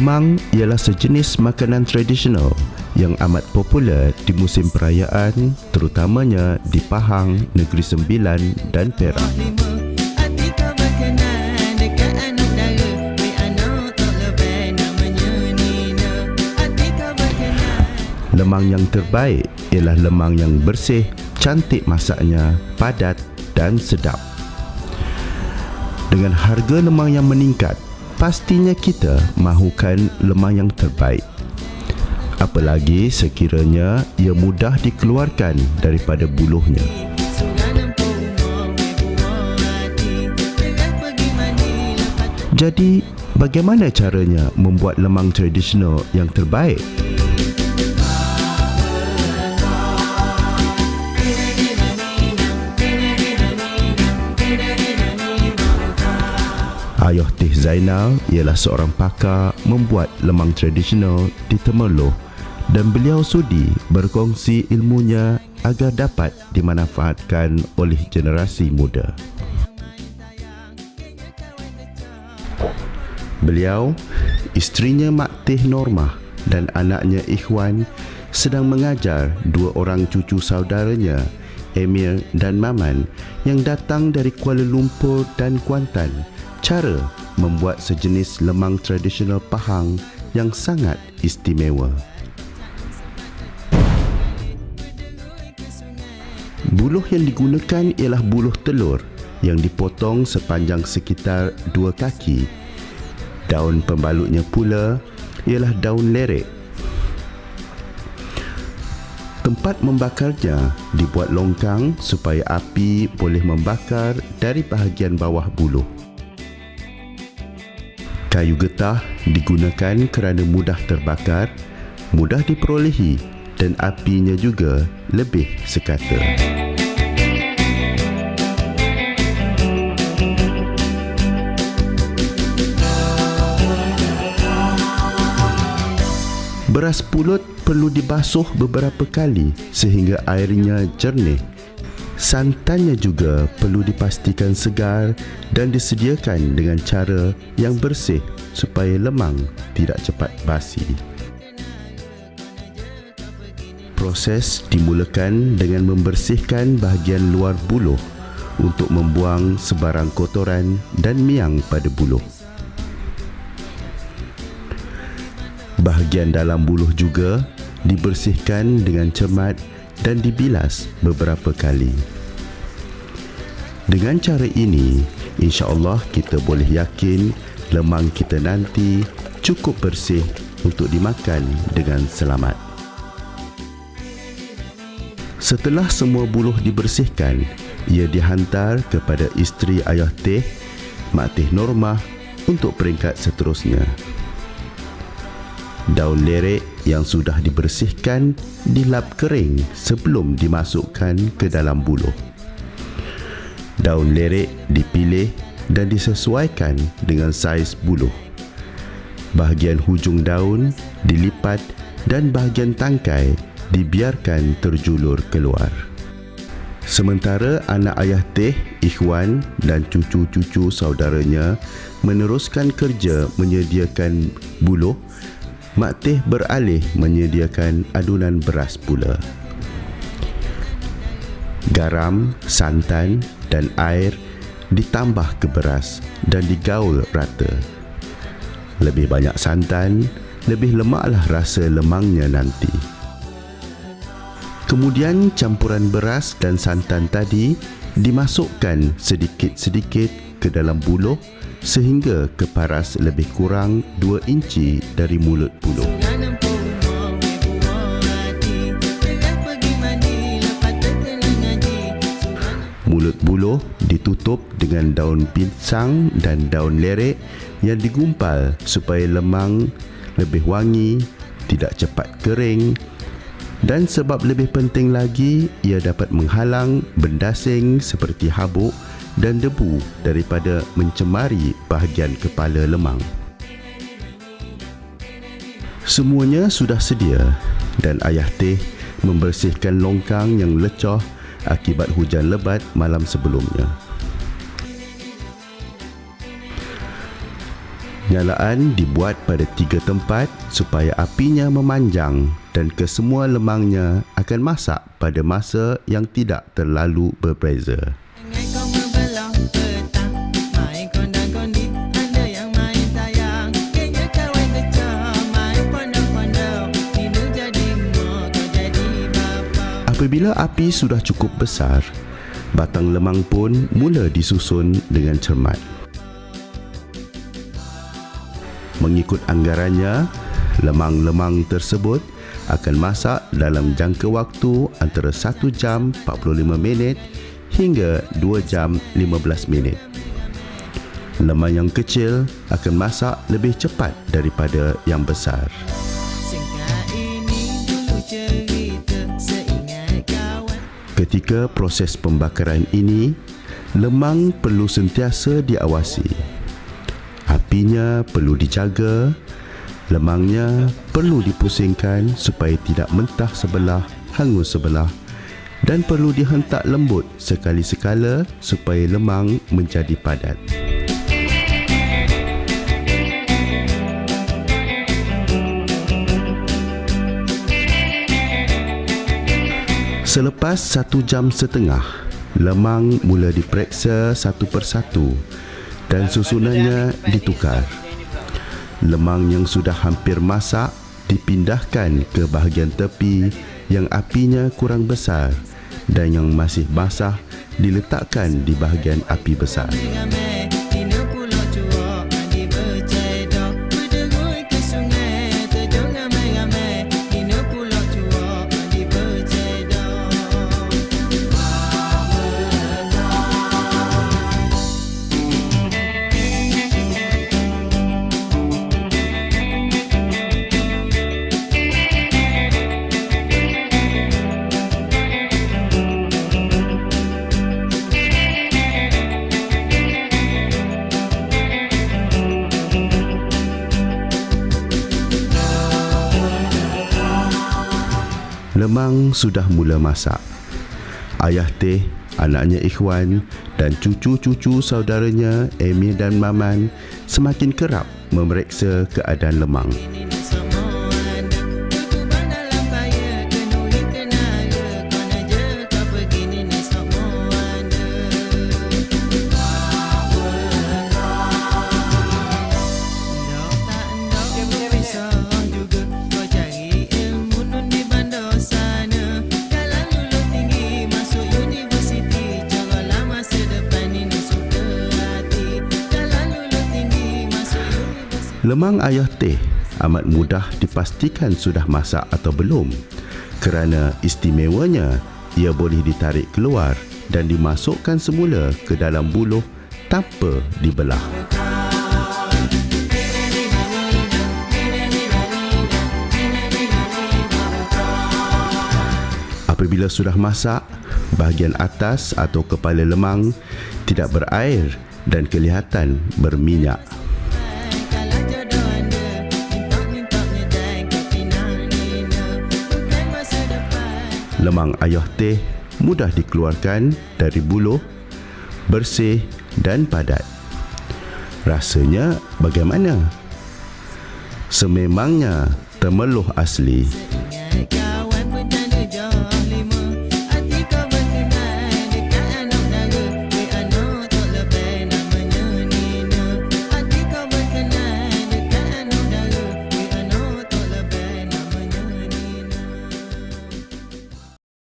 Lemang ialah sejenis makanan tradisional yang amat popular di musim perayaan, terutamanya di Pahang, Negeri Sembilan dan Perak. Lemang yang terbaik ialah lemang yang bersih, cantik masaknya, padat dan sedap. Dengan harga lemang yang meningkat, pastinya kita mahukan lemang yang terbaik. Apalagi sekiranya ia mudah dikeluarkan daripada buluhnya. Jadi, bagaimana caranya membuat lemang tradisional yang terbaik? Ayah Teh Zainal ialah seorang pakar membuat lemang tradisional di Temerloh dan beliau sudi berkongsi ilmunya agar dapat dimanfaatkan oleh generasi muda. Beliau, isterinya Mak Teh Normah dan anaknya Ikhwan sedang mengajar dua orang cucu saudaranya, Emir dan Maman, yang datang dari Kuala Lumpur dan Kuantan, cara membuat sejenis lemang tradisional Pahang yang sangat istimewa. Buluh yang digunakan ialah buluh telur yang dipotong sepanjang sekitar 2 kaki. Daun pembalutnya pula ialah daun lerek. Tempat membakarnya dibuat longkang supaya api boleh membakar dari bahagian bawah buluh. Kayu getah digunakan kerana mudah terbakar, mudah diperolehi dan apinya juga lebih sekata. Beras pulut perlu dibasuh beberapa kali sehingga airnya jernih. Santannya juga perlu dipastikan segar dan disediakan dengan cara yang bersih supaya lemang tidak cepat basi. Proses dimulakan dengan membersihkan bahagian luar buluh untuk membuang sebarang kotoran dan miang pada buluh. Bahagian dalam buluh juga dibersihkan dengan cermat dan dibilas beberapa kali. Dengan cara ini, insya-Allah kita boleh yakin lemang kita nanti cukup bersih untuk dimakan dengan selamat. Setelah semua buluh dibersihkan, ia dihantar kepada isteri Ayah Teh, Mak Teh Normah untuk peringkat seterusnya. Daun lerek yang sudah dibersihkan dilap kering sebelum dimasukkan ke dalam buluh. Daun lerek dipilih dan disesuaikan dengan saiz buluh. Bahagian hujung daun dilipat dan bahagian tangkai dibiarkan terjulur keluar. Sementara anak Ayah Teh, Ikhwan dan cucu-cucu saudaranya meneruskan kerja menyediakan buluh, Mak Teh beralih menyediakan adunan beras pula. Garam, santan dan air ditambah ke beras dan digaul rata. Lebih banyak santan, lebih lemaklah rasa lemangnya nanti. Kemudian campuran beras dan santan tadi dimasukkan sedikit-sedikit ke dalam buluh sehingga keparas lebih kurang 2 inci dari mulut buluh. Mulut buluh ditutup dengan daun pisang dan daun lerek yang digumpal supaya lemang lebih wangi, tidak cepat kering, dan sebab lebih penting lagi, ia dapat menghalang bendasing seperti habuk dan debu daripada mencemari bahagian kepala lemang. Semuanya sudah sedia dan Ayah Teh membersihkan longkang yang lecah akibat hujan lebat malam sebelumnya. Nyalaan dibuat pada 3 tempat supaya apinya memanjang dan kesemua lemangnya akan masak pada masa yang tidak terlalu berbeza. Apabila api sudah cukup besar, batang lemang pun mula disusun dengan cermat. Mengikut anggarannya, lemang-lemang tersebut akan masak dalam jangka waktu antara 1 jam 45 minit hingga 2 jam 15 minit. Lemang yang kecil akan masak lebih cepat daripada yang besar. Ketika proses pembakaran ini, lemang perlu sentiasa diawasi. Apinya perlu dijaga, lemangnya perlu dipusingkan supaya tidak mentah sebelah, hangus sebelah, dan perlu dihentak lembut sekali-sekala supaya lemang menjadi padat. Selepas 1 jam setengah, lemang mula diperiksa satu persatu dan susunannya ditukar. Lemang yang sudah hampir masak dipindahkan ke bahagian tepi yang apinya kurang besar dan yang masih basah diletakkan di bahagian api besar. Lemang sudah mula masak. Ayah Teh, anaknya Ikhwan dan cucu-cucu saudaranya Emil dan Maman semakin kerap memeriksa keadaan lemang. Lemang Ayah Teh amat mudah dipastikan sudah masak atau belum kerana istimewanya ia boleh ditarik keluar dan dimasukkan semula ke dalam buluh tanpa dibelah. Apabila sudah masak, bahagian atas atau kepala lemang tidak berair dan kelihatan berminyak. Lemang Ayah Teh mudah dikeluarkan dari buluh, bersih dan padat. Rasanya bagaimana? Sememangnya temeloh asli.